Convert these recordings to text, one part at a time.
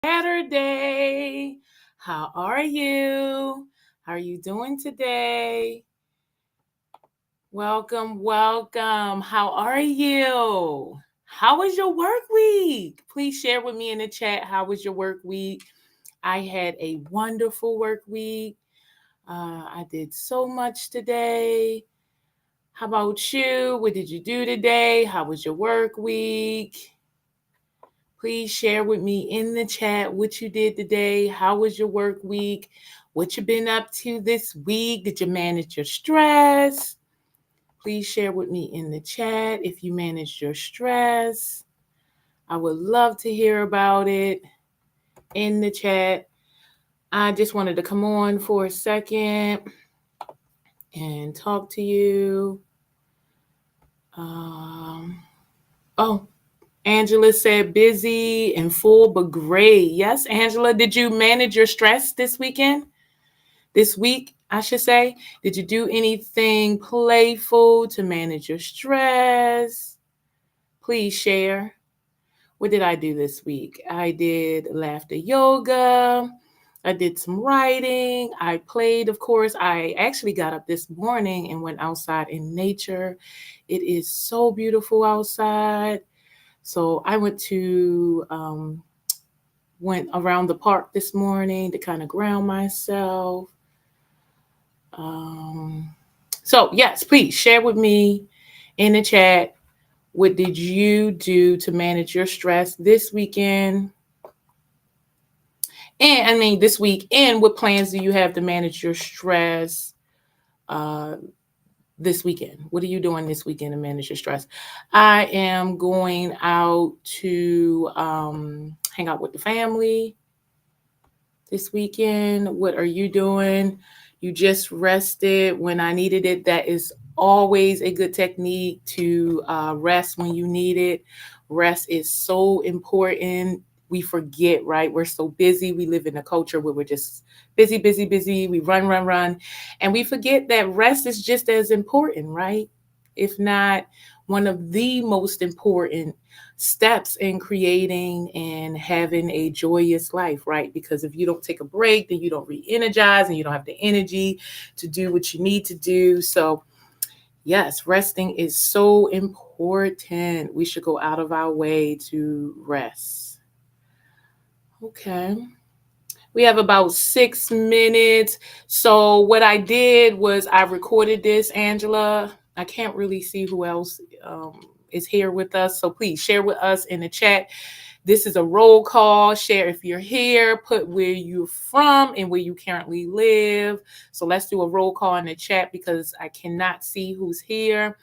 Saturday. How are you? How are you doing today? Welcome. How are you? How was your work week? Please share with me in the chat. How was your work week? I had a wonderful work week. I did so much today. How about you? What did you do today? How was your work week? Please share with me in the chat what you did today. How was your work week? What you been up to this week? Did you manage your stress? Please share with me in the chat if you managed your stress. I would love to hear about it in the chat. I just wanted to come on for a second and talk to you. Oh, Angela said busy and full, but great. Yes, Angela, did you manage your stress this weekend? This week, I should say? Did you do anything playful to manage your stress? Please share. What did I do this week? I did laughter yoga. I did some writing. I played, of course. I actually got up this morning and went outside in nature. It is so beautiful outside. So I went around the park this morning to kind of ground myself. So yes, please share with me in the chat. What did you do to manage your stress this weekend? This week. And what plans do you have to manage your stress this weekend? What are you doing this weekend to manage your stress? I am going out to hang out with the family this weekend. What are you doing? You just rested when I needed it. That is always a good technique to rest when you need it. Rest is so important. We forget, right? We're so busy. We live in a culture where we're just busy. We run. And we forget that rest is just as important, right? If not one of the most important steps in creating and having a joyous life, right? Because if you don't take a break, then you don't re-energize and you don't have the energy to do what you need to do. So, yes, resting is so important. We should go out of our way to rest. Okay. We have about 6 minutes. So what I did was I recorded this, Angela. I can't really see who else is here with us. So please share with us in the chat. This is a roll call. Share if you're here, put where you're from and where you currently live. So let's do a roll call in the chat because I cannot see who's here.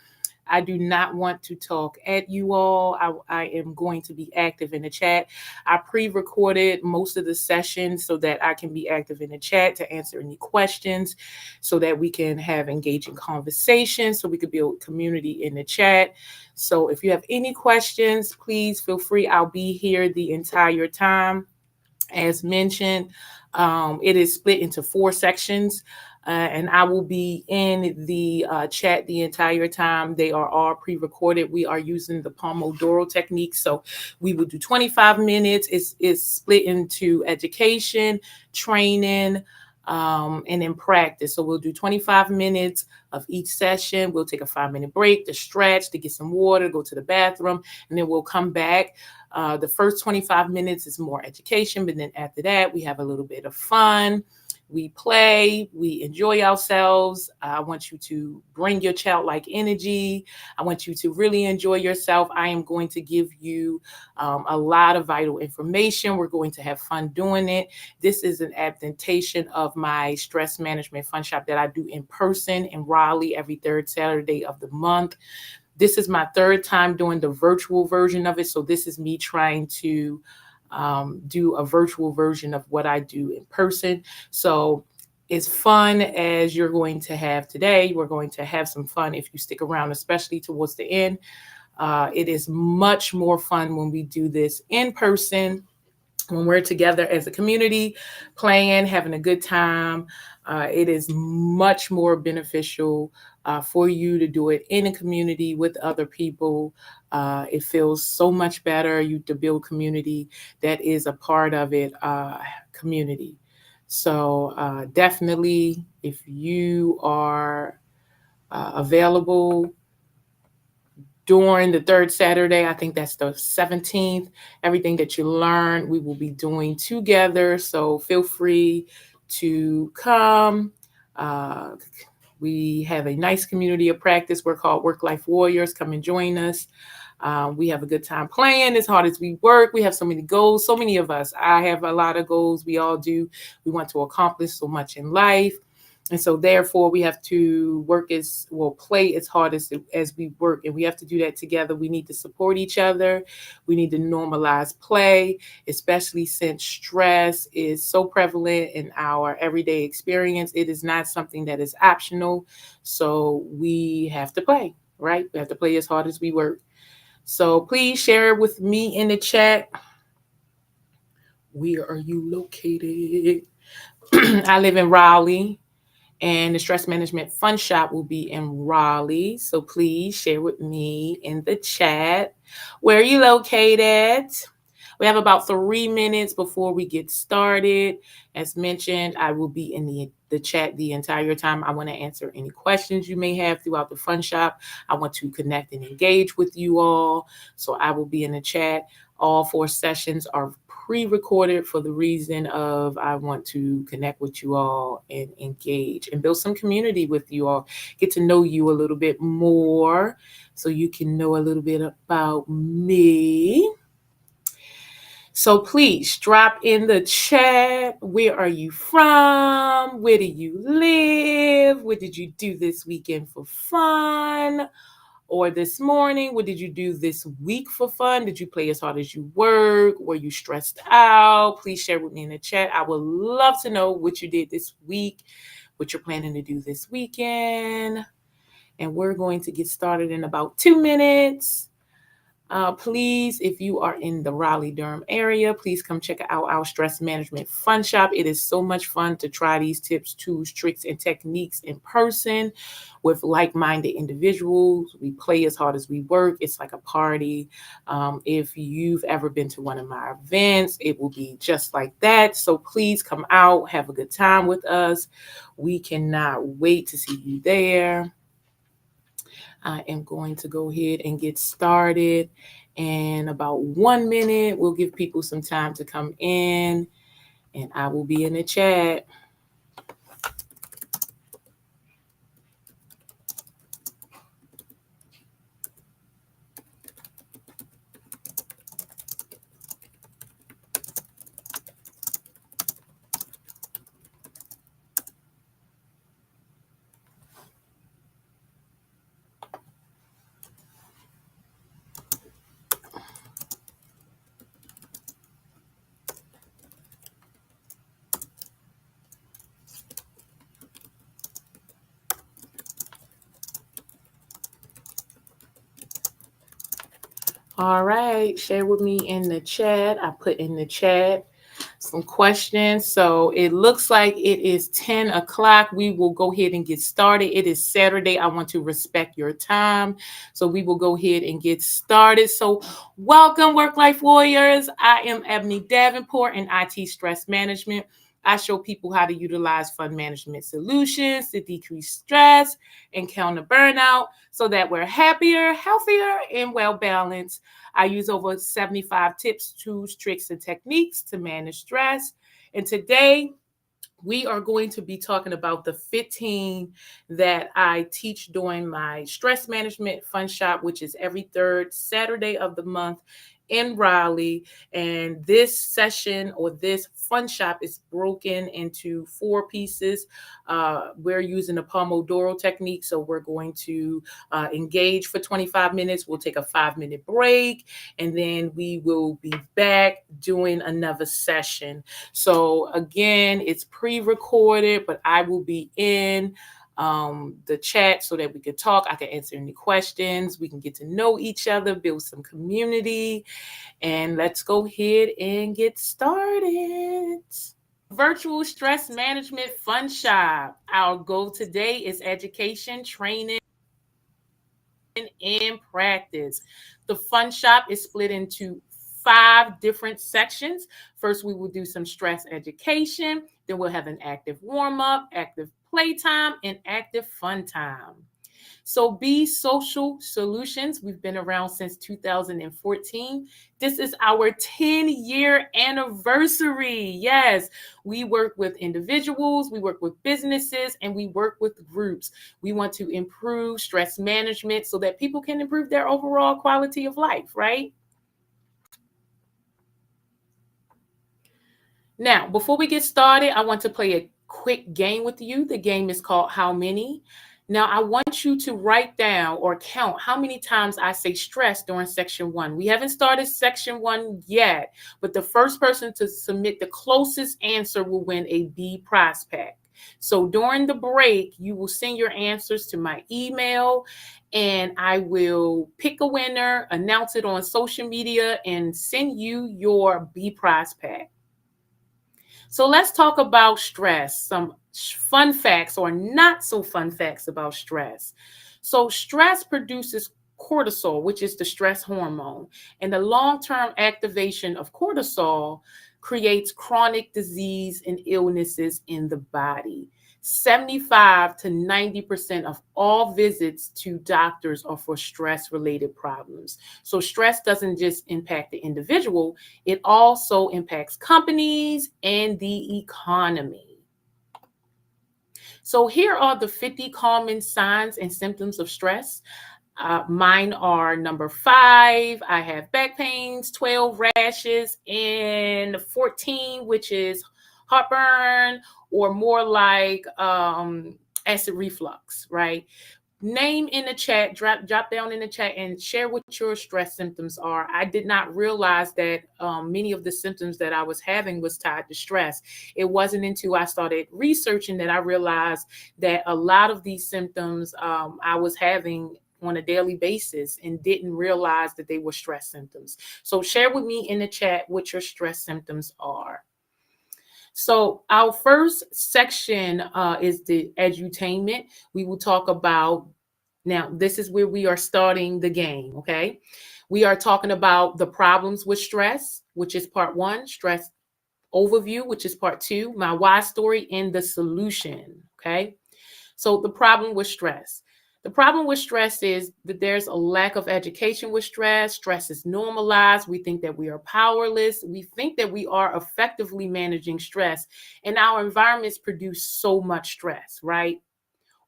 I do not want to talk at you all. I am going to be active in the chat. I pre-recorded most of the sessions so that I can be active in the chat to answer any questions so that we can have engaging conversations, so we could build community in the chat. So if you have any questions, please feel free. I'll be here the entire time. As mentioned, it is split into 4 sections. And I will be in the chat the entire time. They are all pre-recorded. We are using the Pomodoro technique. So we will do 25 minutes. It's split into education, training, and then practice. So we'll do 25 minutes of each session. We'll take a 5-minute break to stretch, to get some water, go to the bathroom, and then we'll come back. The first 25 minutes is more education, but then after that, we have a little bit of fun. We play, we enjoy ourselves. I want you to bring your childlike energy. I want you to really enjoy yourself. I am going to give you a lot of vital information. We're going to have fun doing it. This is an adaptation of my Stress Management FUNshop that I do in person in Raleigh every 3rd Saturday of the month. This is my 3rd time doing the virtual version of it. So this is me trying to do a virtual version of what I do in person. So as fun as you're going to have today, we're going to have some fun if you stick around, especially towards the end. It is much more fun when we do this in person, when we're together as a community, playing, having a good time. It is much more beneficial for you to do it in a community with other people. It feels so much better to build community that is a part of it, community. So definitely, if you are available during the third Saturday, I think that's the 17th, everything that you learn, we will be doing together. So feel free to come. Uh, we have a nice community of practice. We're called Work Life Warriors. Come and join us. We have a good time playing as hard as we work. We have so many goals, so many of us. I have a lot of goals. We all do. We want to accomplish so much in life. And so therefore we have to play as hard as we work. And we have to do that together. We need to support each other. We need to normalize play, especially since stress is so prevalent in our everyday experience. It is not something that is optional. So we have to play, right? We have to play as hard as we work. So please share with me in the chat. Where are you located? I live in Raleigh, and the Stress Management FUNshop will be in Raleigh. So please share with me in the chat. Where are you located? We have about 3 minutes before we get started. As mentioned, I will be in the chat the entire time. I want to answer any questions you may have throughout the FUNshop. I want to connect and engage with you all. So I will be in the chat. All 4 sessions are pre-recorded for the reason of I want to connect with you all and engage and build some community with you all, get to know you a little bit more so you can know a little bit about me. So please drop in the chat. Where are you from? Where do you live? What did you do this weekend for fun? Or this morning, what did you do this week for fun? Did you play as hard as you work? Were you stressed out? Please share with me in the chat. I would love to know what you did this week, what you're planning to do this weekend. And we're going to get started in about 2 minutes. Please, if you are in the Raleigh-Durham area, please come check out our Stress Management FUNshop. It is so much fun to try these tips, tools, tricks, and techniques in person with like-minded individuals. We play as hard as we work. It's like a party. If you've ever been to one of my events, it will be just like that. So please come out, have a good time with us. We cannot wait to see you there. I am going to go ahead and get started. In about 1 minute, we'll give people some time to come in, and I will be in the chat. All right, share with me in the chat. I put in the chat some questions. So it looks like it is 10 o'clock. We will go ahead and get started. It is Saturday. I want to respect your time. So we will go ahead and get started. So welcome, Work Life Warriors. I am Ebony Davenport in IT Stress Management. I show people how to utilize fund management solutions to decrease stress and counter burnout so that we're happier, healthier, and well-balanced. I use over 75 tips, tools, tricks, and techniques to manage stress. And today, we are going to be talking about the 15 that I teach during my Stress Management FUNshop, which is every third Saturday of the month in Raleigh. And this session or this FUNshop is broken into 4 pieces. We're using the Pomodoro technique. So we're going to engage for 25 minutes. We'll take a 5-minute break, and then we will be back doing another session. So again, it's pre-recorded, but I will be in the chat so that we can talk. I can answer any questions. We can get to know each other, build some community, and let's go ahead and get started. virtual stress management fun shop. Our goal today is education, training, and practice. The fun shop is split into 5 different sections. First, we will do some stress education. Then we'll have an active warm up, active playtime, and active fun time. So, Be Social Solutions, we've been around since 2014. This is our 10-year anniversary. Yes, we work with individuals, we work with businesses, and we work with groups. We want to improve stress management so that people can improve their overall quality of life, right? Now, before we get started, I want to play a quick game with you. The game is called How Many? Now, I want you to write down or count how many times I say stress during section 1. We haven't started section 1 yet, but the first person to submit the closest answer will win a B prize pack. So during the break, you will send your answers to my email, and I will pick a winner, announce it on social media, and send you your B prize pack. So let's talk about stress, some fun facts or not so fun facts about stress. So stress produces cortisol, which is the stress hormone, and the long-term activation of cortisol creates chronic disease and illnesses in the body. 75 to 90% of all visits to doctors are for stress related problems. So, stress doesn't just impact the individual, it also impacts companies and the economy. So, here are the 50 common signs and symptoms of stress. Mine are number 5. I have back pains, 12 rashes, and 14, which is heartburn, or more like acid reflux, right? Name in the chat, drop down in the chat and share what your stress symptoms are. I did not realize that many of the symptoms that I was having was tied to stress. It wasn't until I started researching that I realized that a lot of these symptoms I was having on a daily basis and didn't realize that they were stress symptoms. So share with me in the chat what your stress symptoms are. So our first section is the edutainment. We will talk about, now this is where we are starting the game, okay? We are talking about the problems with stress, which is part 1, stress overview, which is part 2, my why story, and the solution, okay? So the problem with stress. The problem with stress is that there's a lack of education with stress. Stress is normalized. We think that we are powerless. We think that we are effectively managing stress, and our environments produce so much stress, right?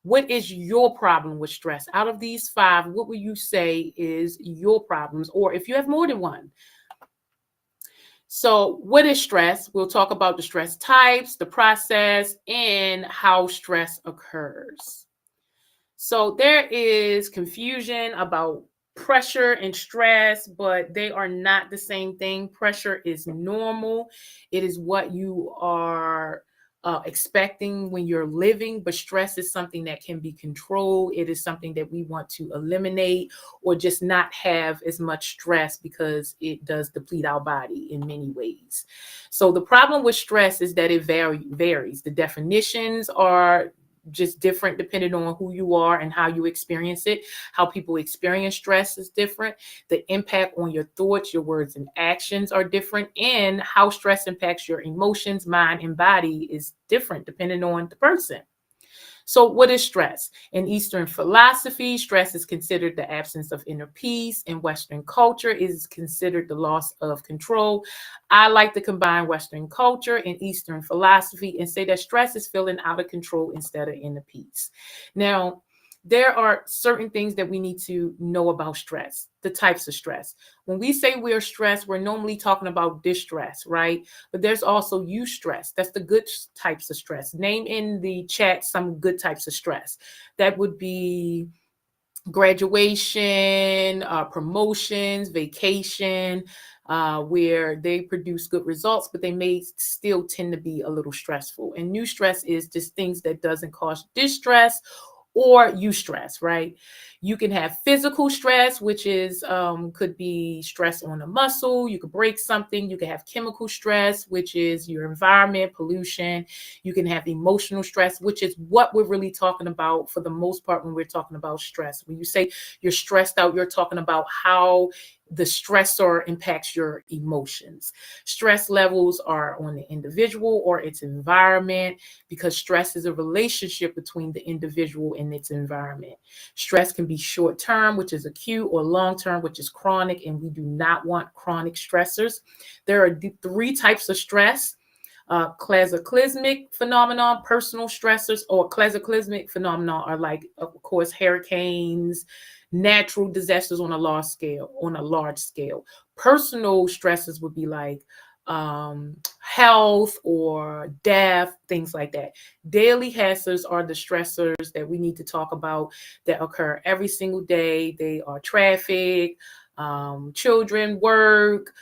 What is your problem with stress? Out of these 5, what would you say is your problems? Or if you have more than one. So what is stress? We'll talk about the stress types, the process, and how stress occurs. So there is confusion about pressure and stress, but they are not the same thing. Pressure is normal. It is what you are expecting when you're living, but stress is something that can be controlled. It is something that we want to eliminate or just not have as much stress because it does deplete our body in many ways. So the problem with stress is that it varies. The definitions are just different depending on who you are and how you experience it. How people experience stress is different. The impact on your thoughts, your words, and actions are different. And how stress impacts your emotions, mind, and body is different depending on the person. So what is stress? In Eastern philosophy, stress is considered the absence of inner peace. In Western culture, it is considered the loss of control. I like to combine Western culture and Eastern philosophy and say that stress is feeling out of control instead of inner peace. Now, there are certain things that we need to know about stress, the types of stress. When we say we're stressed, we're normally talking about distress, right? But there's also eustress. That's the good types of stress. Name in the chat some good types of stress. That would be graduation, promotions, vacation, where they produce good results, but they may still tend to be a little stressful. And eustress is just things that doesn't cause distress or eustress, right? You can have physical stress, which is could be stress on a muscle. You could break something. You can have chemical stress, which is your environment, pollution. You can have emotional stress, which is what we're really talking about for the most part when we're talking about stress. When you say you're stressed out, you're talking about how the stressor impacts your emotions. Stress levels are on the individual or its environment, because stress is a relationship between the individual and its environment. Stress can be short term, which is acute, or long term, which is chronic, and we do not want chronic stressors. There are three types of stress: cataclysmic phenomenon, personal stressors, or cataclysmic phenomenon are like, of course, hurricanes, natural disasters on a large scale. Personal stresses would be like health or death, things like that. Daily hazards are the stressors that we need to talk about that occur every single day. They are traffic, children, work,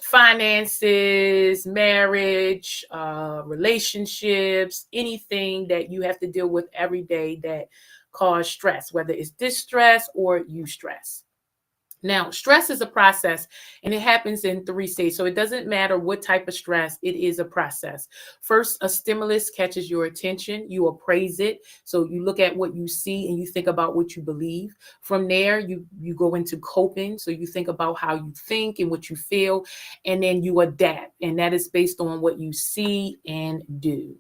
finances, marriage, relationships, anything that you have to deal with every day that cause stress, whether it's distress or eustress. Now, stress is a process, and it happens in three stages. So it doesn't matter what type of stress, it is a process. First, a stimulus catches your attention. You appraise it. So you look at what you see and you think about what you believe. From there, you go into coping. So you think about how you think and what you feel, and then you adapt. And that is based on what you see and do.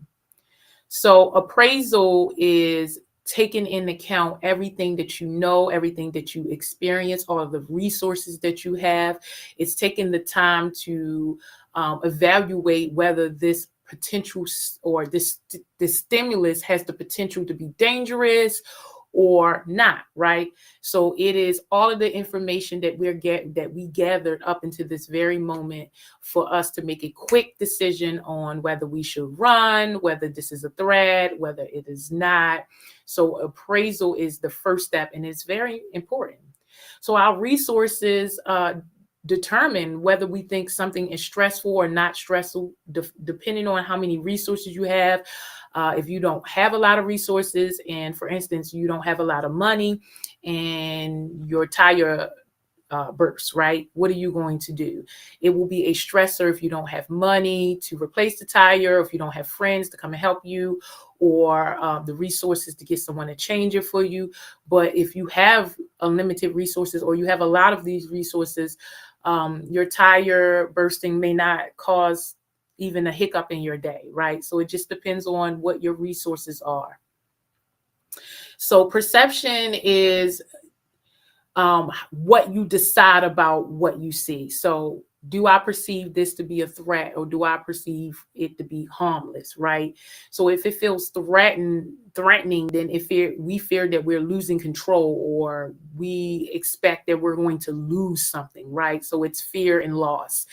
So appraisal is taking into account everything that you know, everything that you experience, all of the resources that you have. It's taking the time to evaluate whether this potential or this stimulus has the potential to be dangerous or not, right? So it is all of the information that we gathered up into this very moment for us to make a quick decision on whether we should run, whether this is a threat, whether it is not. So appraisal is the first step, and it's very important. So our resources determine whether we think something is stressful or not stressful, depending on how many resources you have. If you don't have a lot of resources, and for instance, you don't have a lot of money and your tire bursts, right? What are you going to do? It will be a stressor if you don't have money to replace the tire, if you don't have friends to come and help you, or the resources to get someone to change it for you. But if you have unlimited resources, or you have a lot of these resources, your tire bursting may not cause even a hiccup in your day, right? So it just depends on what your resources are. So perception is what you decide about what you see. So do I perceive this to be a threat, or do I perceive it to be harmless, right? So if it feels threatening, then we fear that we're losing control, or we expect that we're going to lose something, right? So it's fear and loss.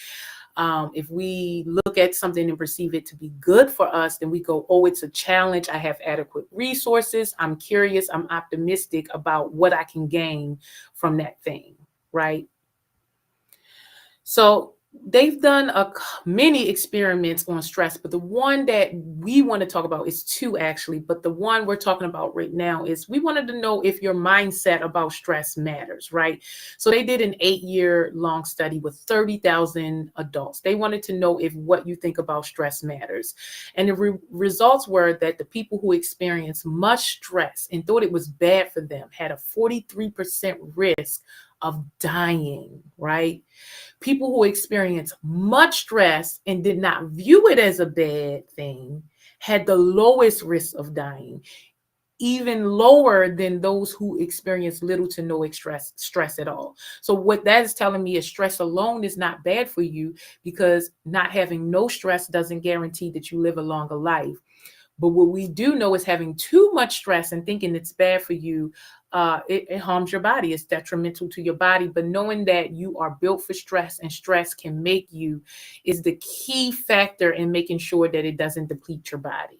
If we look at something and perceive it to be good for us, then we go, oh, it's a challenge. I have adequate resources. I'm curious. I'm optimistic about what I can gain from that thing, right? So they've done many experiments on stress, but the one that we want to talk about is two actually, but the one we're talking about right now is we wanted to know if your mindset about stress matters, right? So they did an 8-year long study with 30,000 adults. They wanted to know if what you think about stress matters. And the results were that the people who experienced much stress and thought it was bad for them had a 43% risk of dying, right? People who experience much stress and did not view it as a bad thing had the lowest risk of dying, even lower than those who experience little to no stress at all. So what that is telling me is stress alone is not bad for you, because not having no stress doesn't guarantee that you live a longer life. But what we do know is having too much stress and thinking it's bad for you, it harms your body. It's detrimental to your body. But knowing that you are built for stress and stress can make you is the key factor in making sure that it doesn't deplete your body.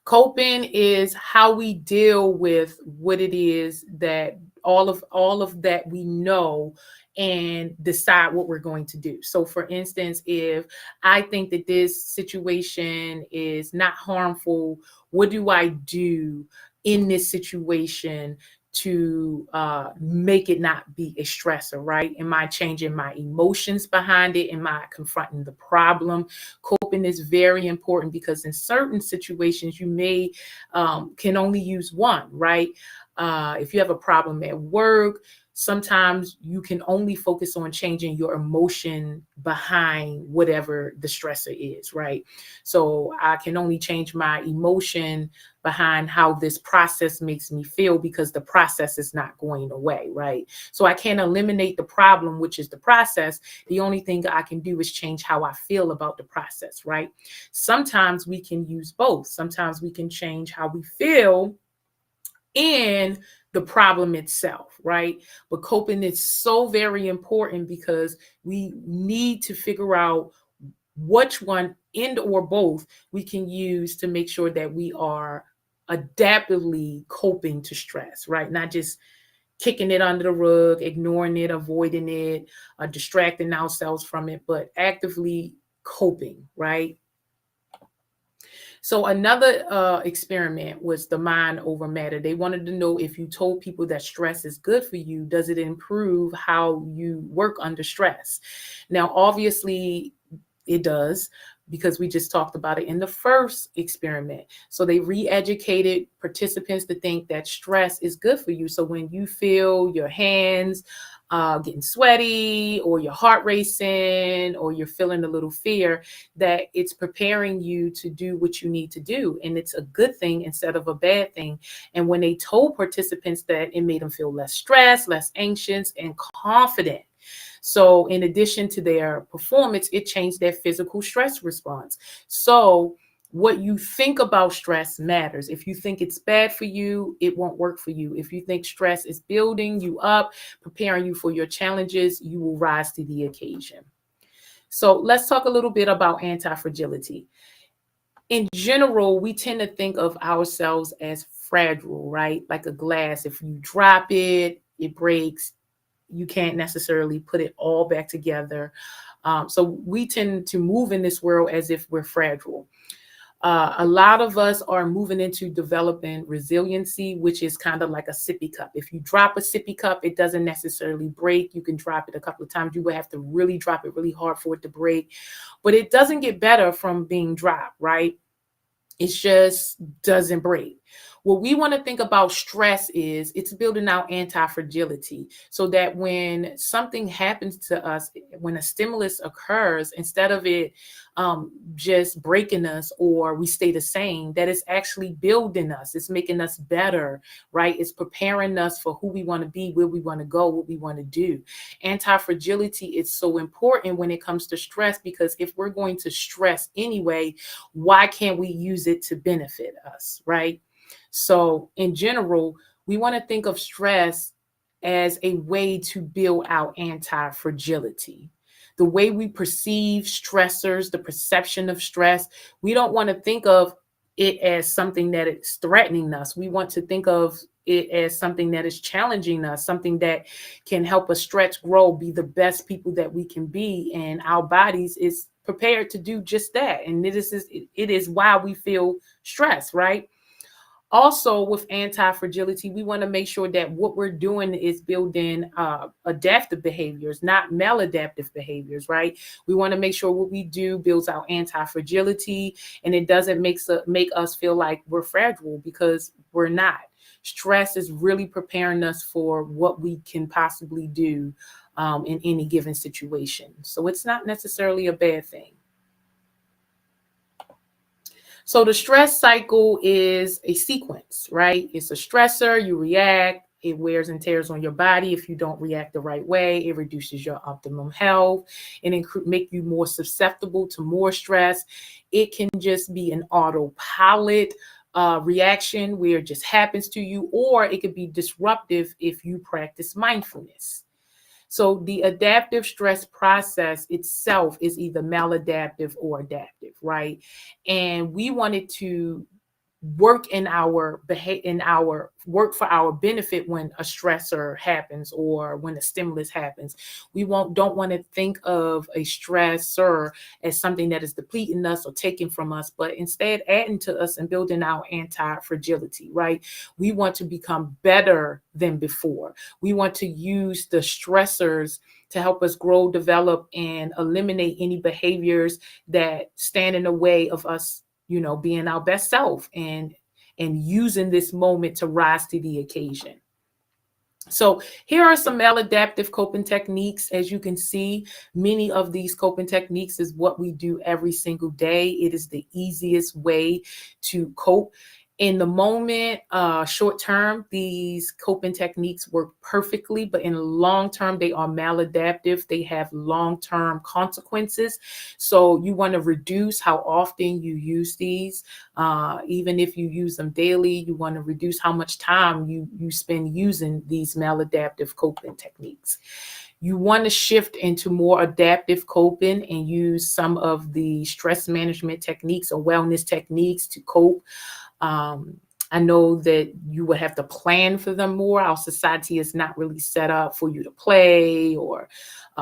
Coping is how we deal with what it is that all of that we know and decide what we're going to do. So for instance, if I think that this situation is not harmful, what do I do in this situation to make it not be a stressor, right? Am I changing my emotions behind it? Am I confronting the problem? Coping is very important because in certain situations, you may can only use one, right? If you have a problem at work, sometimes you can only focus on changing your emotion behind whatever the stressor is, right? So I can only change my emotion behind how this process makes me feel because the process is not going away, right? So I can't eliminate the problem, which is the process. The only thing I can do is change how I feel about the process, right? Sometimes we can use both. Sometimes we can change how we feel and the problem itself, right? But coping is so very important because we need to figure out which one and or both we can use to make sure that we are adaptively coping to stress, right? Not just kicking it under the rug, ignoring it, avoiding it, distracting ourselves from it, but actively coping, right? So another experiment was the mind over matter. They wanted to know if you told people that stress is good for you, does it improve how you work under stress? Now, obviously, it does because we just talked about it in the first experiment. So they re-educated participants to think that stress is good for you. So when you feel your hands getting sweaty or your heart racing or you're feeling a little fear, that it's preparing you to do what you need to do. And it's a good thing instead of a bad thing. And when they told participants that, it made them feel less stressed, less anxious, and confident. So in addition to their performance, it changed their physical stress response. So what you think about stress matters. If you think it's bad for you, it won't work for you. If you think stress is building you up, preparing you for your challenges, you will rise to the occasion. So let's talk a little bit about anti-fragility. In general, we tend to think of ourselves as fragile, right? Like a glass. If you drop it, it breaks. You can't necessarily put it all back together. So we tend to move in this world as if we're fragile. A lot of us are moving into developing resiliency, which is kind of like a sippy cup. If you drop a sippy cup, it doesn't necessarily break. You can drop it a couple of times. You would have to really drop it really hard for it to break, but it doesn't get better from being dropped, right? It just doesn't break. What we want to think about stress is it's building out anti-fragility so that when something happens to us, when a stimulus occurs, instead of it just breaking us or we stay the same, that it's actually building us. It's making us better, right? It's preparing us for who we want to be, where we want to go, what we want to do. Anti-fragility is so important when it comes to stress because if we're going to stress anyway, why can't we use it to benefit us, right? So in general, we want to think of stress as a way to build out anti-fragility. The way we perceive stressors, the perception of stress, we don't want to think of it as something that is threatening us. We want to think of it as something that is challenging us, something that can help us stretch, grow, be the best people that we can be. And our bodies is prepared to do just that. And it is why we feel stress, right? Also, with anti-fragility, we want to make sure that what we're doing is building adaptive behaviors, not maladaptive behaviors, right? We want to make sure what we do builds our anti-fragility and it doesn't make us feel like we're fragile because we're not. Stress is really preparing us for what we can possibly do in any given situation. So it's not necessarily a bad thing. So the stress cycle is a sequence, right? It's a stressor, you react, it wears and tears on your body. If you don't react the right way, it reduces your optimum health and it make you more susceptible to more stress. It can just be an autopilot reaction where it just happens to you, or it could be disruptive if you practice mindfulness. So the adaptive stress process itself is either maladaptive or adaptive, right? And we wanted to work in our in our work for our benefit when a stressor happens or when a stimulus happens. We don't want to think of a stressor as something that is depleting us or taking from us, but instead adding to us and building our anti-fragility, right? We want to become better than before. We want to use the stressors to help us grow, develop, and eliminate any behaviors that stand in the way of us, being our best self and using this moment to rise to the occasion. So here are some maladaptive coping techniques. As you can see, many of these coping techniques is what we do every single day. It is the easiest way to cope. In the moment, short term, these coping techniques work perfectly, but in the long term, they are maladaptive. They have long-term consequences. So you want to reduce how often you use these. Even if you use them daily, you want to reduce how much time you spend using these maladaptive coping techniques. You want to shift into more adaptive coping and use some of the stress management techniques or wellness techniques to cope. I know that you would have to plan for them more. Our society is not really set up for you to play or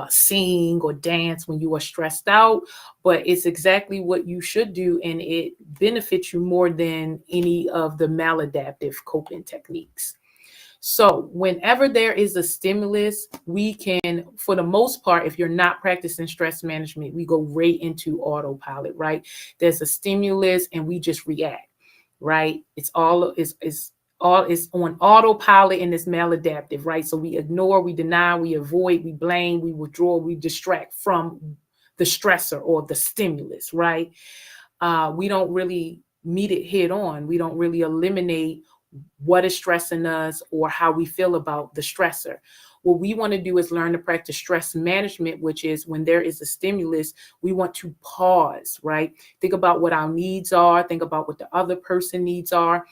sing or dance when you are stressed out, but it's exactly what you should do, and it benefits you more than any of the maladaptive coping techniques. So whenever there is a stimulus, we can, for the most part, if you're not practicing stress management, we go right into autopilot, right? There's a stimulus and we just react, right? It's on autopilot and it's maladaptive, right? So we ignore, we deny, we avoid, we blame, we withdraw, we distract from the stressor or the stimulus, right? We don't really meet it head on. We don't really eliminate what is stressing us or how we feel about the stressor. What we want to do is learn to practice stress management, which is when there is a stimulus, we want to pause, right? Think about what our needs are, think about what the other person needs are,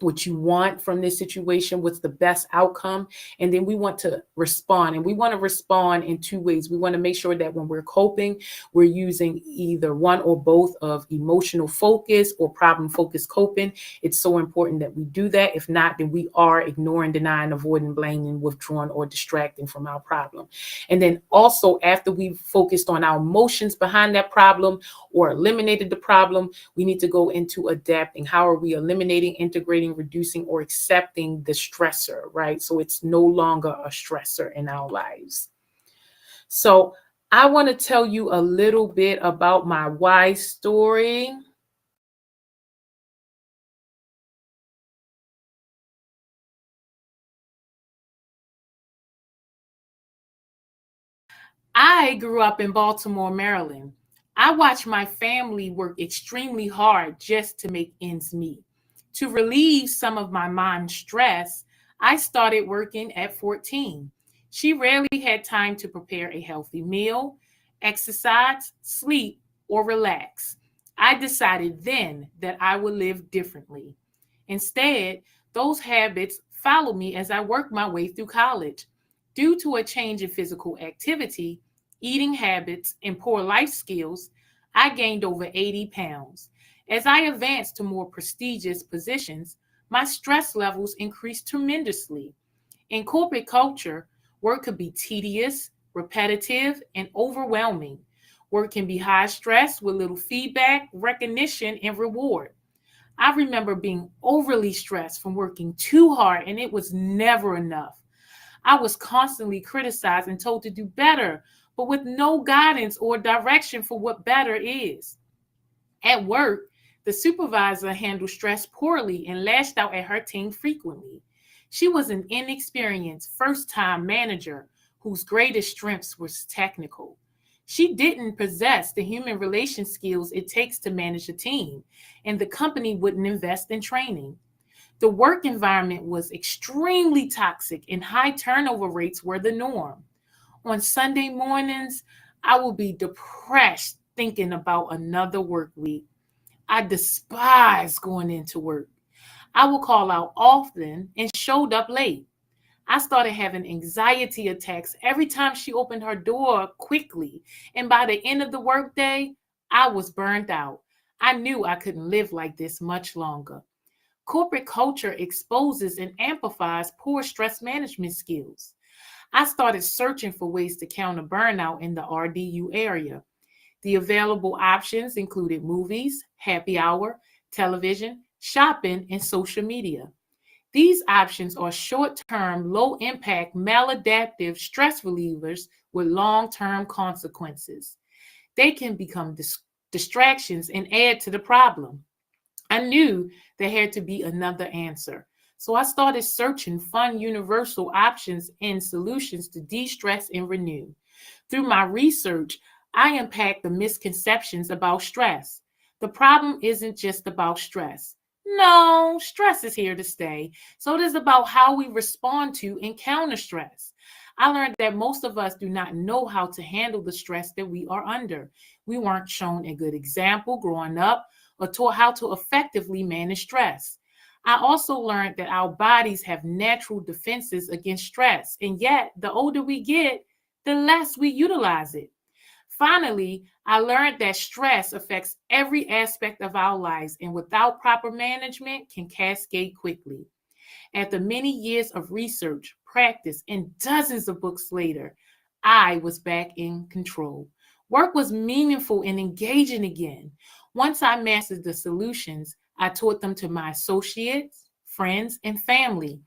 what you want from this situation, what's the best outcome, and then we want to respond. And we want to respond in two ways. We want to make sure that when we're coping, we're using either one or both of emotional focus or problem focused coping. It's so important that we do that. If not, then we are ignoring, denying, avoiding, blaming, withdrawing, or distracting from our problem. And then also, after we've focused on our emotions behind that problem or eliminated the problem, we need to go into adapting. How are we eliminating, integrating, reducing, or accepting the stressor, right? So it's no longer a stressor in our lives. So I want to tell you a little bit about my why story. I grew up in Baltimore, Maryland. I watched my family work extremely hard just to make ends meet. To relieve some of my mom's stress, I started working at 14. She rarely had time to prepare a healthy meal, exercise, sleep, or relax. I decided then that I would live differently. Instead, those habits followed me as I worked my way through college. Due to a change in physical activity, eating habits, and poor life skills, I gained over 80 pounds. As I advanced to more prestigious positions, my stress levels increased tremendously. In corporate culture, work could be tedious, repetitive, and overwhelming. Work can be high stress with little feedback, recognition, and reward. I remember being overly stressed from working too hard, and it was never enough. I was constantly criticized and told to do better, but with no guidance or direction for what better is. At work, the supervisor handled stress poorly and lashed out at her team frequently. She was an inexperienced first time manager whose greatest strengths was technical. She didn't possess the human relation skills it takes to manage a team, and the company wouldn't invest in training. The work environment was extremely toxic, and high turnover rates were the norm. On Sunday mornings, I would be depressed thinking about another work week. I despised going into work. I would call out often and showed up late. I started having anxiety attacks every time she opened her door quickly. And by the end of the workday, I was burned out. I knew I couldn't live like this much longer. Corporate culture exposes and amplifies poor stress management skills. I started searching for ways to counter burnout in the RDU area. The available options included movies, happy hour, television, shopping, and social media. These options are short term, low impact, maladaptive stress relievers with long term consequences. They can become distractions and add to the problem. I knew there had to be another answer. So I started searching fun, universal options and solutions to de stress and renew. Through my research, I unpacked the misconceptions about stress. The problem isn't just about stress. No, stress is here to stay. So it is about how we respond to and counter stress. I learned that most of us do not know how to handle the stress that we are under. We weren't shown a good example growing up or taught how to effectively manage stress. I also learned that our bodies have natural defenses against stress, and yet the older we get, the less we utilize it. Finally, I learned that stress affects every aspect of our lives and without proper management can cascade quickly. After many years of research, practice, and dozens of books later, I was back in control. Work was meaningful and engaging again. Once I mastered the solutions, I taught them to my associates, friends, and family.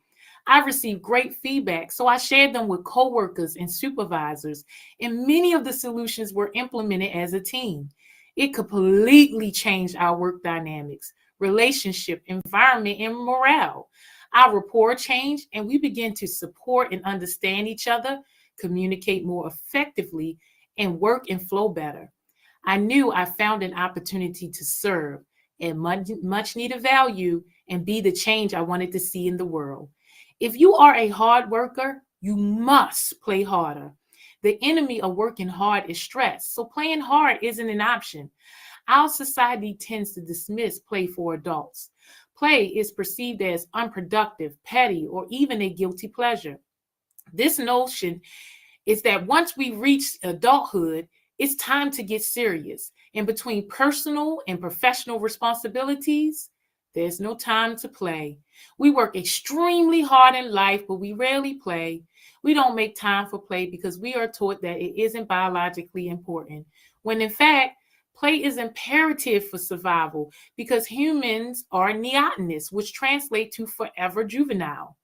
I received great feedback, so I shared them with coworkers and supervisors, and many of the solutions were implemented as a team. It completely changed our work dynamics, relationship, environment, and morale. Our rapport changed, and we began to support and understand each other, communicate more effectively, and work and flow better. I knew I found an opportunity to serve and much needed value and be the change I wanted to see in the world. If you are a hard worker, you must play harder. The enemy of working hard is stress, so playing hard isn't an option. Our society tends to dismiss play for adults. Play is perceived as unproductive, petty, or even a guilty pleasure. This notion is that once we reach adulthood, it's time to get serious. And between personal and professional responsibilities, there's no time to play. We work extremely hard in life, but we rarely play. We don't make time for play because we are taught that it isn't biologically important, when in fact, play is imperative for survival because humans are neotenous, which translate to forever juvenile.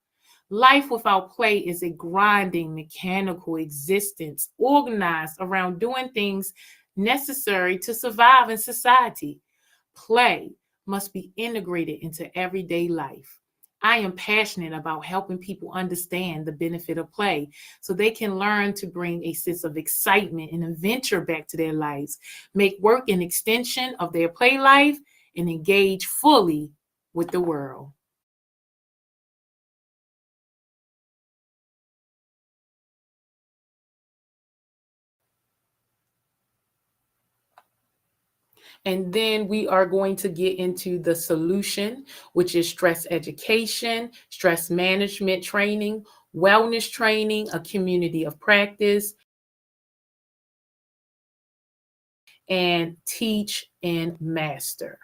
Life without play is a grinding, mechanical existence organized around doing things necessary to survive in society. Play must be integrated into everyday life. I am passionate about helping people understand the benefit of play so they can learn to bring a sense of excitement and adventure back to their lives, make work an extension of their play life, and engage fully with the world. And then we are going to get into the solution, which is stress education, stress management training, wellness training, a community of practice, and teach and master.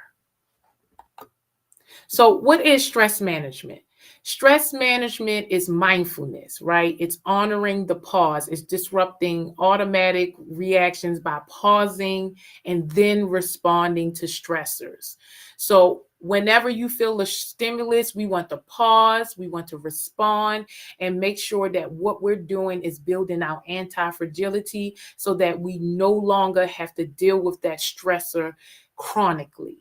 So, what is stress management? Stress management is mindfulness, right? It's honoring the pause, it's disrupting automatic reactions by pausing and then responding to stressors. So, whenever you feel a stimulus, we want to pause, we want to respond, and make sure that what we're doing is building our anti fragility so that we no longer have to deal with that stressor chronically.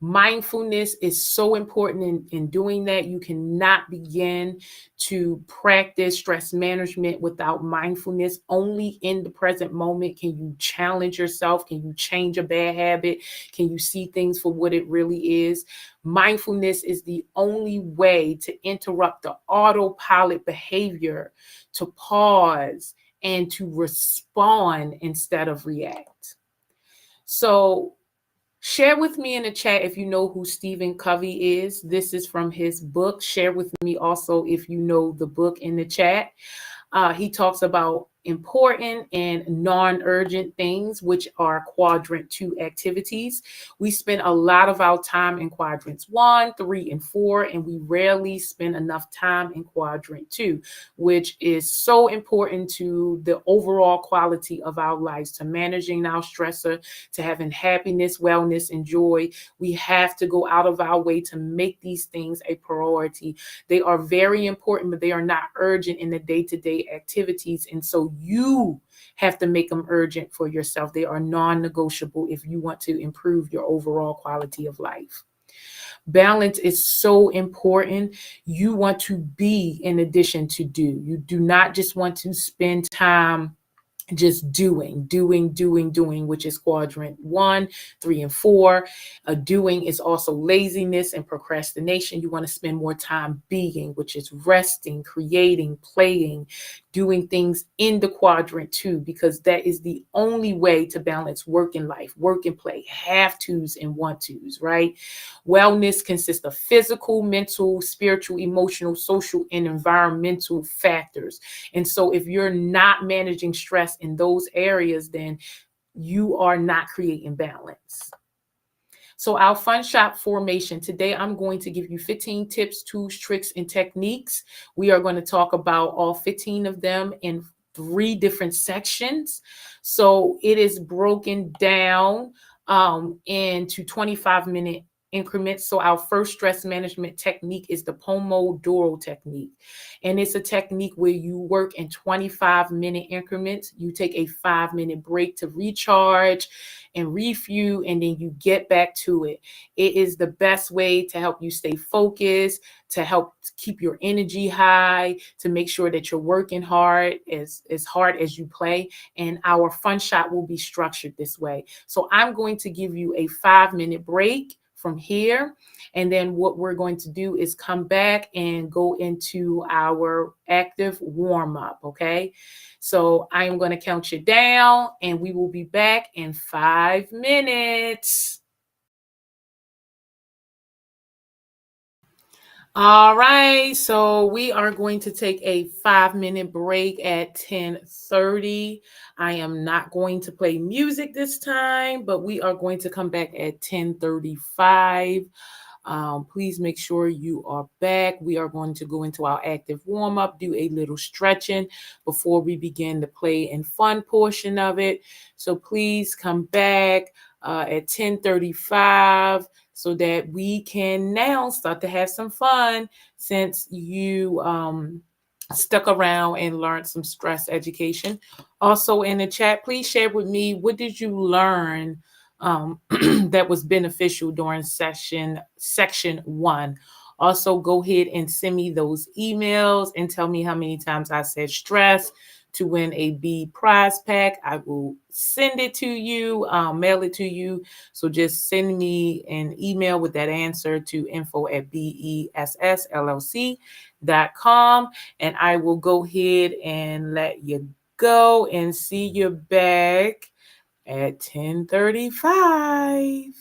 Mindfulness is so important in doing that. You cannot begin to practice stress management without mindfulness. Only in the present moment can you challenge yourself. Can you change a bad habit? Can you see things for what it really is? Mindfulness is the only way to interrupt the autopilot behavior, to pause and to respond instead of react. So, share with me in the chat if you know who Stephen Covey is. This is from his book. Share with me also if you know the book in the chat. He talks about important and non-urgent things, which are quadrant 2 activities. We spend a lot of our time in quadrants 1, 3, and 4, and we rarely spend enough time in quadrant 2, which is so important to the overall quality of our lives, to managing our stressor, to having happiness, wellness, and joy. We have to go out of our way to make these things a priority. They are very important, but they are not urgent in the day-to-day activities. And so you have to make them urgent for yourself. They are non-negotiable if you want to improve your overall quality of life. Balance is so important. You want to be in addition to do. You do not just want to spend time just doing, which is quadrant 1, 3, and 4. Doing is also laziness and procrastination. You want to spend more time being, which is resting, creating, playing, doing things in the quadrant 2, because that is the only way to balance work and life, work and play, have tos and want tos, right? Wellness consists of physical, mental, spiritual, emotional, social, and environmental factors. And so if you're not managing stress in those areas, then you are not creating balance. So our FUNshop formation, today I'm going to give you 15 tips, tools, tricks, and techniques. We are going to talk about all 15 of them in 3 different sections. So it is broken down into 25-minute increments. So our first stress management technique is the Pomodoro technique. And it's a technique where you work in 25-minute increments. You take a 5-minute break to recharge and refuel, and then you get back to it. It is the best way to help you stay focused, to help keep your energy high, to make sure that you're working hard as you play. And our FUNshop will be structured this way. So I'm going to give you a 5-minute break from here. And then what we're going to do is come back and go into our active warm up. Okay. So I am going to count you down and we will be back in 5 minutes. All right, so we are going to take a 5-minute break at 10:30. I am not going to play music this time, but we are going to come back at 10:35. Please make sure you are back. We are going to go into our active warm up, do a little stretching before we begin the play and fun portion of it. So please come back at 10:35 so that we can now start to have some fun since you stuck around and learned some stress education. Also in the chat, please share with me, what did you learn that was beneficial during section 1? Also, go ahead and send me those emails and tell me how many times I said stress to win a B prize pack. I will send it to you, mail it to you. So just send me an email with that answer to info@bessllc.com, and I will go ahead and let you go and see you back at 10:35.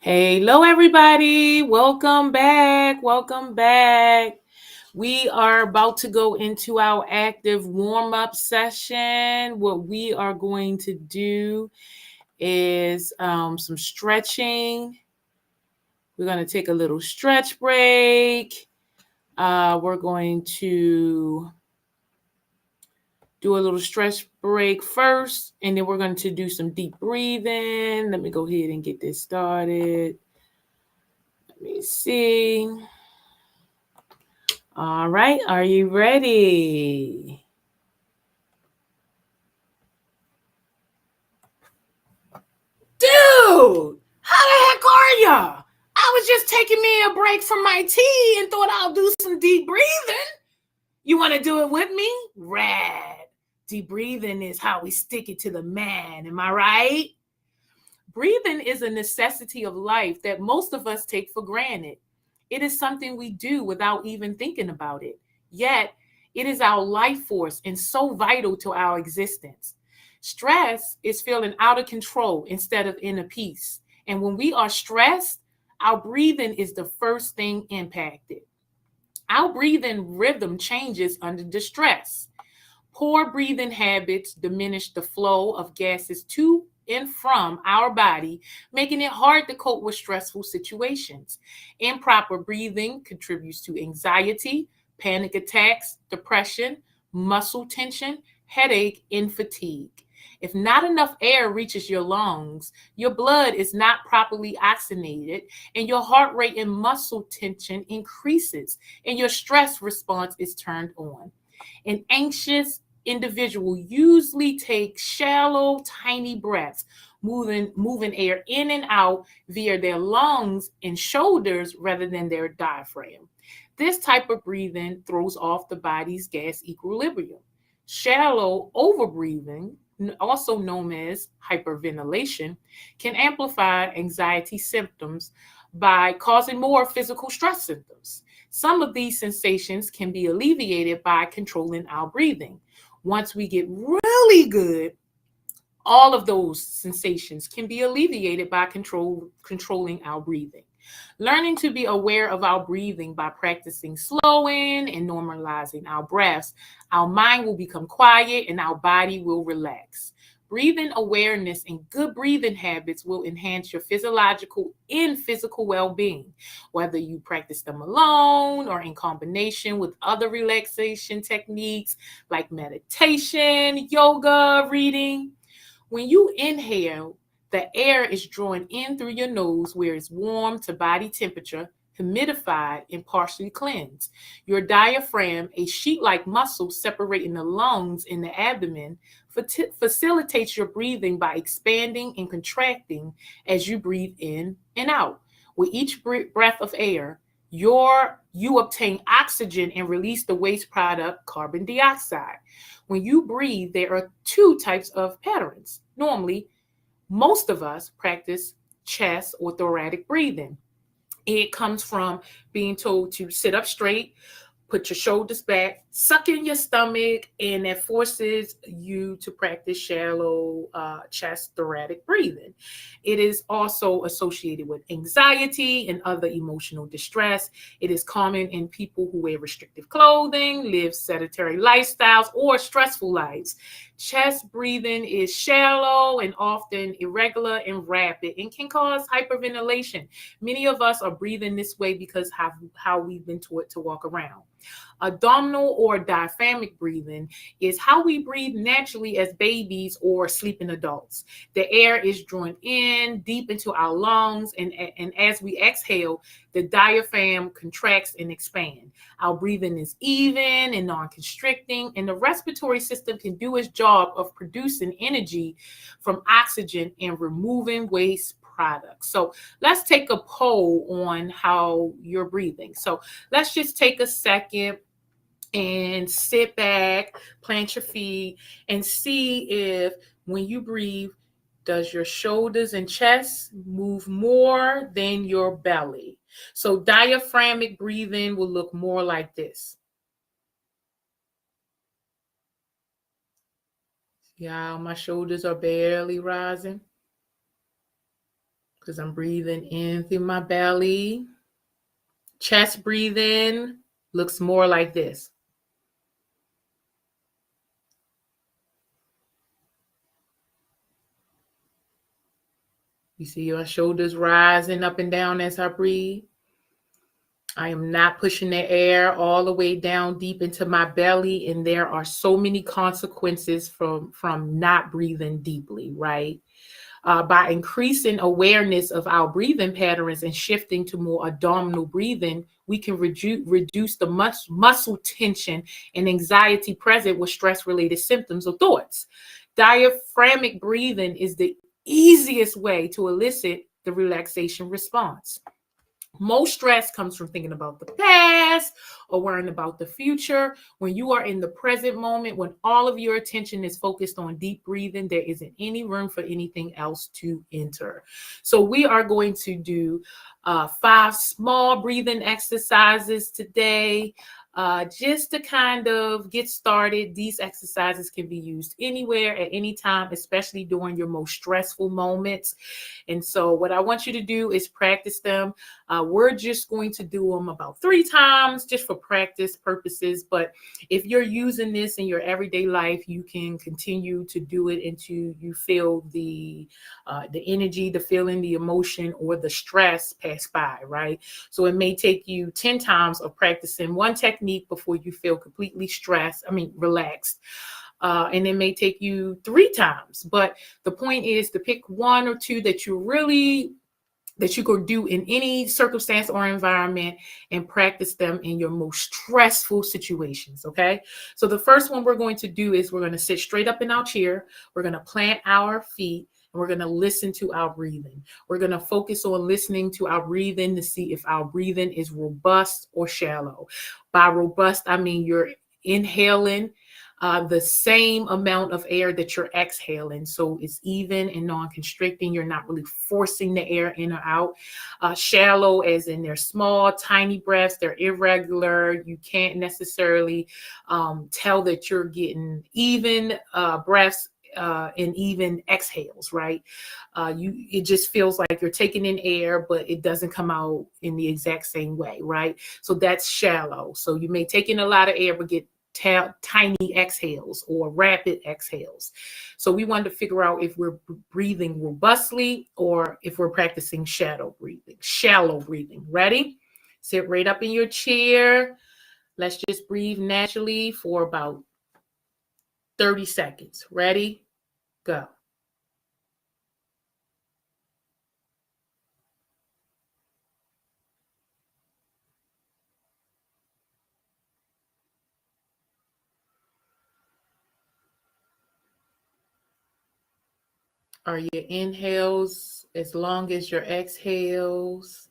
Hello, everybody. Welcome back. Welcome back. We are about to go into our active warm up session. What we are going to do is some stretching. We're going to take a little stretch break. We're going to do a little stretch break first, and then we're going to do some deep breathing. Let me go ahead and get this started. Let me see. All right, are you ready? Dude, how the heck are ya? I was just taking me a break from my tea and thought I'll do some deep breathing. You want to do it with me? Rad. Deep breathing is how we stick it to the man. Am I right? Breathing is a necessity of life that most of us take for granted. It is something we do without even thinking about it. Yet, it is our life force and so vital to our existence. Stress is feeling out of control instead of inner peace. And when we are stressed, our breathing is the first thing impacted. Our breathing rhythm changes under distress. Poor breathing habits diminish the flow of gases to and from our body, making it hard to cope with stressful situations. Improper breathing contributes to anxiety, panic attacks, depression, muscle tension, headache, and fatigue. If not enough air reaches your lungs, your blood is not properly oxygenated, and your heart rate and muscle tension increases, and your stress response is turned on. An anxious individual usually takes shallow, tiny breaths, moving air in and out via their lungs and shoulders rather than their diaphragm. This type of breathing throws off the body's gas equilibrium. Shallow overbreathing, also known as hyperventilation, can amplify anxiety symptoms by causing more physical stress symptoms. Some of these sensations can be alleviated by controlling our breathing. Once we get really good, all of those sensations can be alleviated by controlling our breathing. Learning to be aware of our breathing by practicing slowing and normalizing our breaths, our mind will become quiet and our body will relax. Breathing awareness and good breathing habits will enhance your physiological and physical well being, whether you practice them alone or in combination with other relaxation techniques like meditation, yoga, reading. When you inhale, the air is drawn in through your nose where it's warm to body temperature, humidified, and partially cleansed. Your diaphragm, a sheet like muscle separating the lungs and the abdomen, facilitates your breathing by expanding and contracting as you breathe in and out. With each breath of air, you obtain oxygen and release the waste product carbon dioxide. When you breathe, there are two types of patterns. Normally, most of us practice chest or thoracic breathing. It comes from being told to sit up straight, put your shoulders back, suck in your stomach, and that forces you to practice shallow chest thoracic breathing. It is also associated with anxiety and other emotional distress. It is common in people who wear restrictive clothing, live sedentary lifestyles, or stressful lives. Chest breathing is shallow and often irregular and rapid and can cause hyperventilation. Many of us are breathing this way because how we've been taught to walk around. Abdominal or diaphragmic breathing is how we breathe naturally as babies or sleeping adults. The air is drawn in deep into our lungs, and as we exhale, the diaphragm contracts and expands. Our breathing is even and non-constricting, and the respiratory system can do its job of producing energy from oxygen and removing waste products. So let's take a poll on how you're breathing. So let's just take a second and sit back, plant your feet, and see if when you breathe, does your shoulders and chest move more than your belly? So diaphragmic breathing will look more like this. Yeah, my shoulders are barely rising. because I'm breathing in through my belly. Chest breathing looks more like this. You see your shoulders rising up and down as I breathe. I am not pushing the air all the way down deep into my belly, and there are so many consequences from not breathing deeply, right? By increasing awareness of our breathing patterns and shifting to more abdominal breathing, we can reduce the muscle tension and anxiety present with stress-related symptoms or thoughts. Diaphragmatic breathing is the easiest way to elicit the relaxation response. Most stress comes from thinking about the past or worrying about the future. When you are in the present moment, when all of your attention is focused on deep breathing, there isn't any room for anything else to enter. So we are going to do 5 small breathing exercises today. Just to kind of get started. These exercises can be used anywhere at any time, especially during your most stressful moments. And so what I want you to do is practice them. We're just going to do them about 3 times just for practice purposes. But if you're using this in your everyday life, you can continue to do it until you feel the energy, the feeling, the emotion, or the stress pass by, right? So it may take you 10 times of practicing one technique before you feel completely relaxed. And it may take you 3 times. But the point is to pick 1 or 2 that you could do in any circumstance or environment and practice them in your most stressful situations, okay? So the first one we're going to do is we're going to sit straight up in our chair. We're going to plant our feet. And we're going to listen to our breathing. We're going to focus on listening to our breathing to see if our breathing is robust or shallow. By robust, I mean you're inhaling the same amount of air that you're exhaling. So it's even and non-constricting. You're not really forcing the air in or out. Shallow as in they're small, tiny breaths. They're irregular. You can't necessarily tell that you're getting even breaths and even exhales, right? It just feels like you're taking in air, but it doesn't come out in the exact same way, right? So that's shallow. So you may take in a lot of air, but get tiny exhales or rapid exhales. So we wanted to figure out if we're breathing robustly or if we're practicing shallow breathing. Shallow breathing. Ready? Sit right up in your chair. Let's just breathe naturally for about 30 seconds. Ready? Go. Are your inhales as long as your exhales?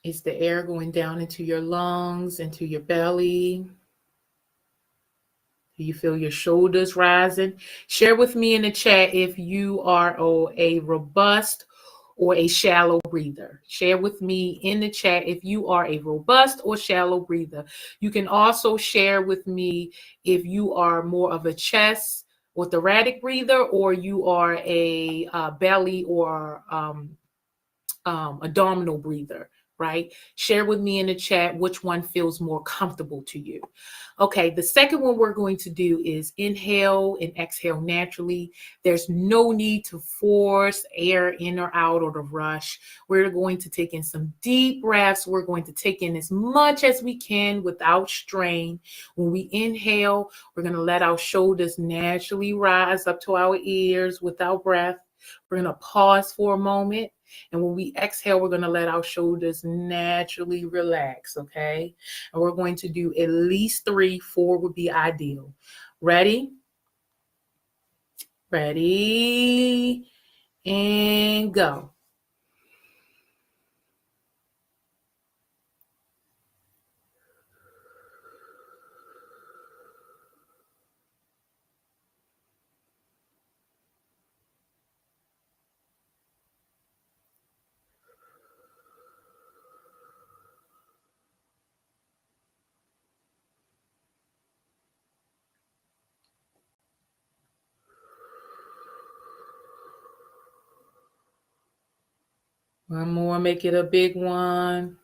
Is the air going down into your lungs, into your belly? Do you feel your shoulders rising? Share with me in the chat if you are a robust or a shallow breather. Share with me in the chat if you are a robust or shallow breather. You can also share with me if you are more of a chest or thoracic breather, or you are a belly or abdominal breather, right? Share with me in the chat which one feels more comfortable to you. Okay, the second one we're going to do is inhale and exhale naturally. There's no need to force air in or out or to rush. We're going to take in some deep breaths. We're going to take in as much as we can without strain. When we inhale, we're going to let our shoulders naturally rise up to our ears without breath. We're going to pause for a moment. And when we exhale, we're going to let our shoulders naturally relax, okay? And we're going to do at least 3, 4 would be ideal. Ready? Ready? And go. One more, make it a big one.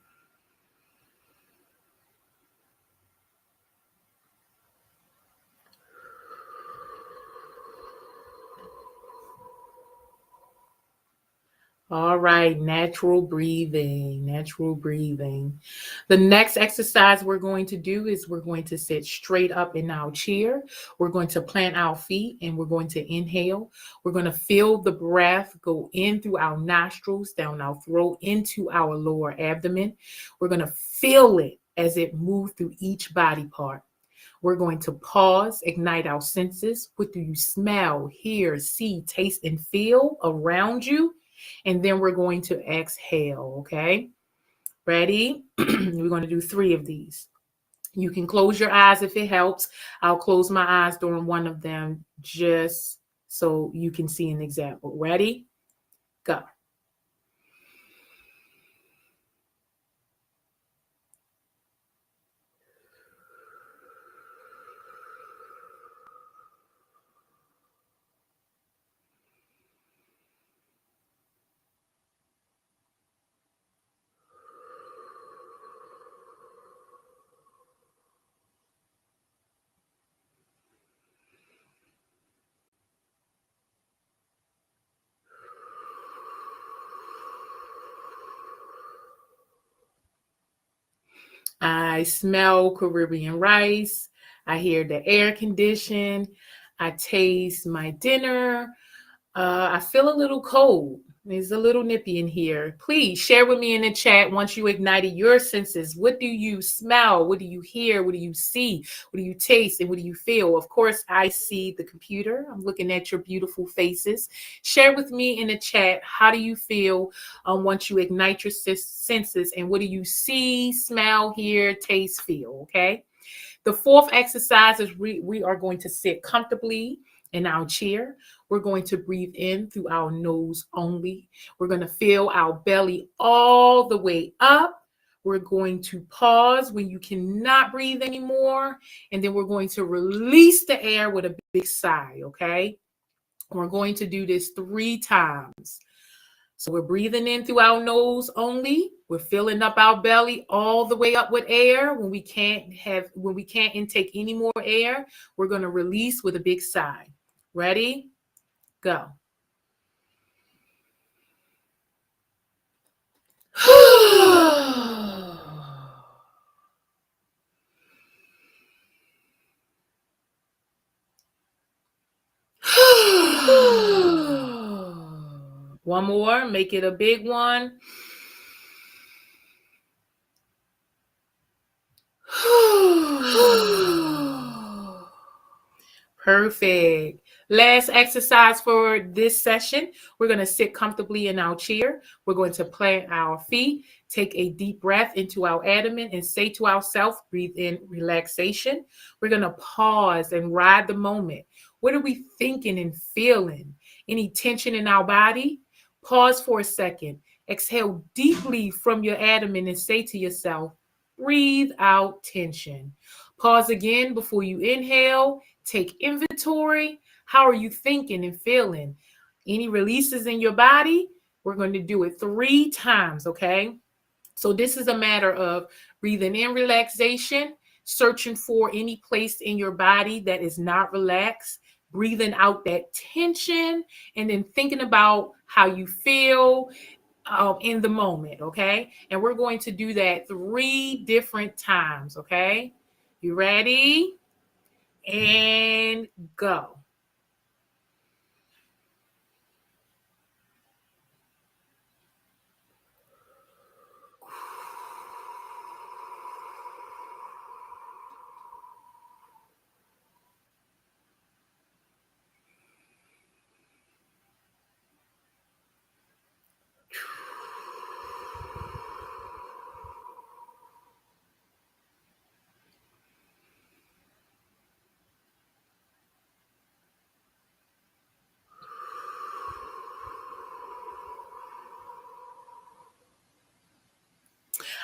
All right, natural breathing, natural breathing. The next exercise we're going to do is we're going to sit straight up in our chair. We're going to plant our feet and we're going to inhale. We're going to feel the breath go in through our nostrils, down our throat, into our lower abdomen. We're going to feel it as it moves through each body part. We're going to pause, ignite our senses. What do you smell, hear, see, taste, and feel around you? And then we're going to exhale, okay? Ready? We're going to do 3 of these. You can close your eyes if it helps. I'll close my eyes during one of them just so you can see an example. Ready? Go. I smell Caribbean rice. I hear the air condition. I taste my dinner. I feel a little cold. It's a little nippy in here. Please share with me in the chat once you ignited your senses. What do you smell? What do you hear? What do you see? What do you taste? And what do you feel? Of course, I see the computer. I'm looking at your beautiful faces. Share with me in the chat. How do you feel once you ignite your senses? And what do you see, smell, hear, taste, feel? Okay. The 4th exercise is we are going to sit comfortably in our chair. We're going to breathe in through our nose only. We're going to feel our belly all the way up. We're going to pause when you cannot breathe anymore. And then we're going to release the air with a big sigh, okay? We're going to do this 3 times. So we're breathing in through our nose only. We're filling up our belly all the way up with air. When we can't intake any more air, we're going to release with a big sigh. Ready? Go. One more, make it a big one. Perfect. Last exercise for this session. We're going to sit comfortably in our chair. We're going to plant our feet, take a deep breath into our abdomen, and say to ourselves, breathe in relaxation. We're going to pause and ride the moment. What are we thinking and feeling? Any tension in our body? Pause for a second. Exhale deeply from your abdomen and say to yourself, breathe out tension. Pause again before you inhale. Take inventory. How are you thinking and feeling? Any releases in your body? We're going to do it 3 times, okay? So this is a matter of breathing in relaxation, searching for any place in your body that is not relaxed, breathing out that tension, and then thinking about how you feel in the moment, okay? And we're going to do that 3 different times, okay? You ready? And go.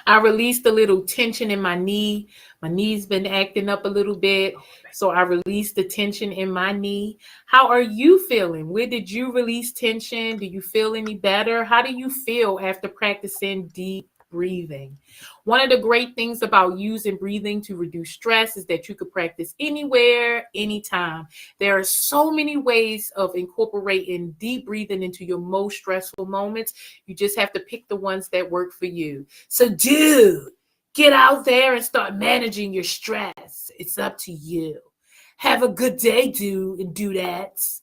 I released a little tension in my knee. My knee's been acting up a little bit. So I released the tension in my knee. How are you feeling? Where did you release tension? Do you feel any better? How do you feel after practicing deep breathing? One of the great things about using breathing to reduce stress is that you could practice anywhere, anytime. There are so many ways of incorporating deep breathing into your most stressful moments. You just have to pick the ones that work for you. So, dude, get out there and start managing your stress. It's up to you. Have a good day, dude, and dudettes.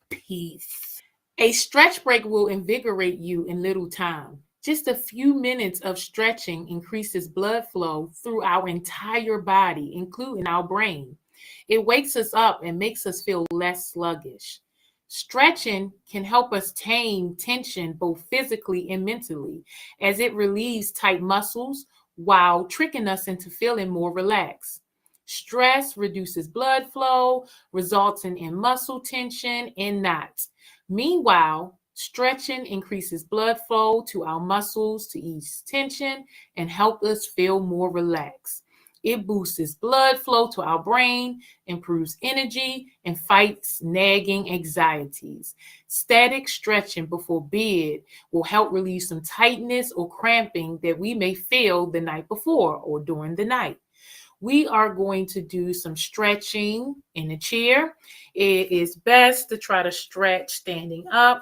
Peace. A stretch break will invigorate you in little time. Just a few minutes of stretching increases blood flow through our entire body, including our brain. It wakes us up and makes us feel less sluggish. Stretching can help us tame tension both physically and mentally, as it relieves tight muscles while tricking us into feeling more relaxed. Stress reduces blood flow, resulting in muscle tension and knots. Meanwhile, stretching increases blood flow to our muscles to ease tension and help us feel more relaxed. It boosts blood flow to our brain, improves energy, and fights nagging anxieties. Static stretching before bed will help relieve some tightness or cramping that we may feel the night before or during the night. We are going to do some stretching in a chair. It is best to try to stretch standing up.